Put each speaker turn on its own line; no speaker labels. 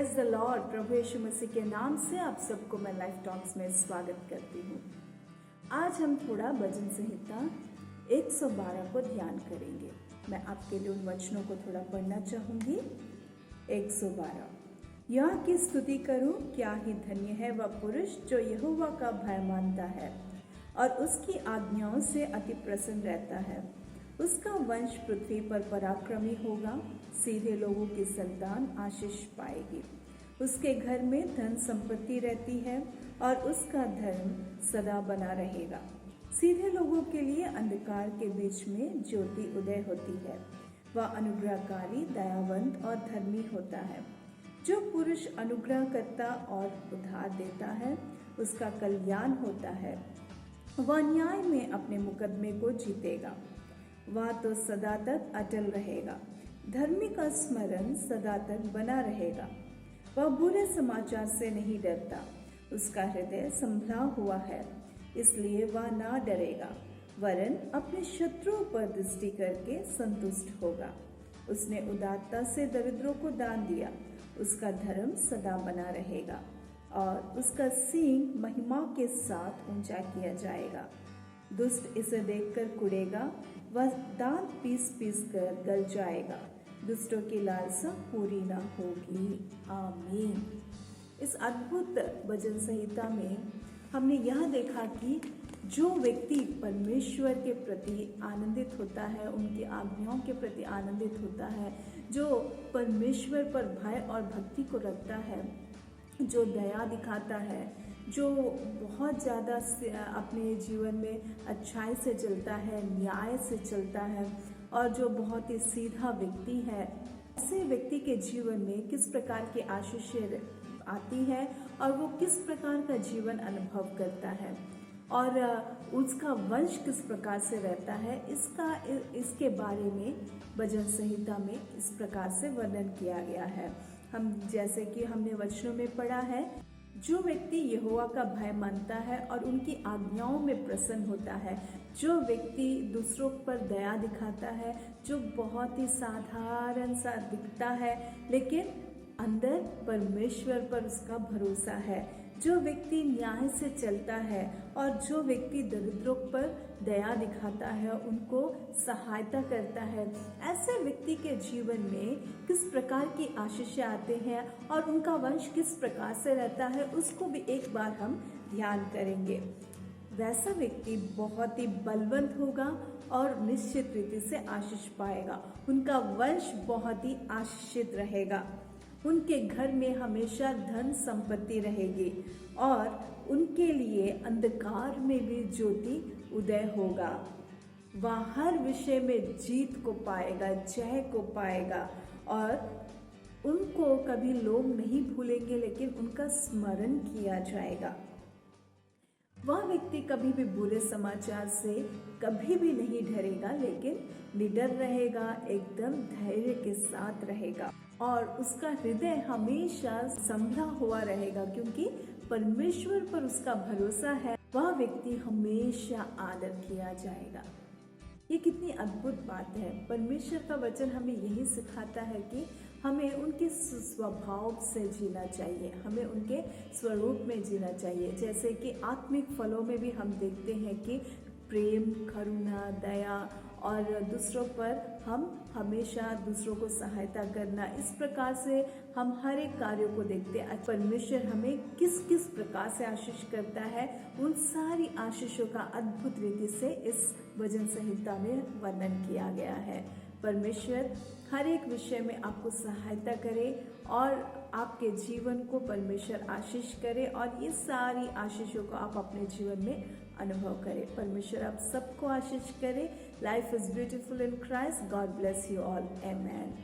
Praise the Lord. प्रभु यीशु मसीह के नाम से आप सबको मैं लाइफ टॉक्स में स्वागत करती हूँ। आज हम थोड़ा भजन संहिता 112 को ध्यान करेंगे। मैं आपके लिए उन वचनों को थोड़ा पढ़ना चाहूंगी। 112। यह की स्तुति करूं, क्या ही धन्य है वह पुरुष जो यहोवा का भय मानता है और उसकी आज्ञाओं से अति प्रसन्न रहता है। उसका वंश पृथ्वी पर पराक्रमी होगा, सीधे लोगों की संतान आशीष पाएगी। उसके घर में धन संपत्ति रहती है और उसका धर्म सदा बना रहेगा। सीधे लोगों के लिए अंधकार के बीच में ज्योति उदय होती है। वह अनुग्रहकारी, दयावंत और धर्मी होता है। जो पुरुष अनुग्रह करता और उधार देता है, उसका कल्याण होता है। वह न्याय में अपने मुकदमे को जीतेगा। वह तो सदा तक अटल रहेगा। धर्मी का स्मरण सदा तक बना रहेगा। वह बुरे समाचार से नहीं डरता। उसका हृदय संभला हुआ है, इसलिए वह ना डरेगा, वरन अपने शत्रुओं पर दृष्टि करके संतुष्ट होगा। उसने उदारता से दरिद्रों को दान दिया। उसका धर्म सदा बना रहेगा और उसका सींग महिमा के साथ ऊंचा किया जाएगा। दुष्ट इसे देखकर कुढ़ेगा, वह दांत पीस पीस कर गल जाएगा। दुष्टों की लालसा पूरी ना होगी। आमीन। इस अद्भुत भजन संहिता में हमने यह देखा कि जो व्यक्ति परमेश्वर के प्रति आनंदित होता है, उनकी आज्ञाओं के प्रति आनंदित होता है, जो परमेश्वर पर भय और भक्ति को रखता है, जो दया दिखाता है, जो बहुत ज़्यादा अपने जीवन में अच्छाई से चलता है, न्याय से चलता है और जो बहुत ही सीधा व्यक्ति है, ऐसे व्यक्ति के जीवन में किस प्रकार की आशीषें आती है और वो किस प्रकार का जीवन अनुभव करता है और उसका वंश किस प्रकार से रहता है, इसके बारे में भजन संहिता में इस प्रकार से वर्णन किया गया है। हम जैसे कि हमने वचनों में पढ़ा है, जो व्यक्ति यहोवा का भय मानता है और उनकी आज्ञाओं में प्रसन्न होता है, जो व्यक्ति दूसरों पर दया दिखाता है, जो बहुत ही साधारण सा दिखता है लेकिन अंदर परमेश्वर पर उसका भरोसा है, जो व्यक्ति न्याय से चलता है और जो व्यक्ति दरिद्रों पर दया दिखाता है, उनको सहायता करता है, ऐसे व्यक्ति के जीवन में किस प्रकार की आशीषें आते हैं और उनका वंश किस प्रकार से रहता है, उसको भी एक बार हम ध्यान करेंगे। वैसा व्यक्ति बहुत ही बलवंत होगा और निश्चित रीति से आशीष पाएगा। उनका वंश बहुत ही आशीषित रहेगा। उनके घर में हमेशा धन संपत्ति रहेगी और उनके लिए अंधकार में भी ज्योति उदय होगा। वह हर विषय में जीत को पाएगा, जय को पाएगा और उनको कभी लोग नहीं भूलेंगे, लेकिन उनका स्मरण किया जाएगा। वह व्यक्ति कभी भी बुरे समाचार से कभी भी नहीं डरेगा, लेकिन निडर रहेगा, एकदम धैर्य के साथ रहेगा और उसका हृदय हमेशा संभला हुआ रहेगा, क्योंकि परमेश्वर पर उसका भरोसा है। वह व्यक्ति हमेशा आदर किया जाएगा। ये कितनी अद्भुत बात है। परमेश्वर का वचन हमें यही सिखाता है कि हमें उनके स्वभाव से जीना चाहिए, हमें उनके स्वरूप में जीना चाहिए। जैसे कि आत्मिक फलों में भी हम देखते हैं कि प्रेम, करुणा, दया और दूसरों पर हम हमेशा दूसरों को सहायता करना, इस प्रकार से हम हर एक कार्यों को देखते हैं। परमेश्वर हमें किस किस प्रकार से आशीष करता है, उन सारी आशीषों का अद्भुत रीति से इस भजन संहिता में वर्णन किया गया है। परमेश्वर हर एक विषय में आपको सहायता करे और आपके जीवन को परमेश्वर आशीष करे और ये सारी आशीषों को आप अपने जीवन में अनुभव करें। परमेश्वर आप सबको आशीष करे। Life is beautiful in Christ. God bless you all. Amen.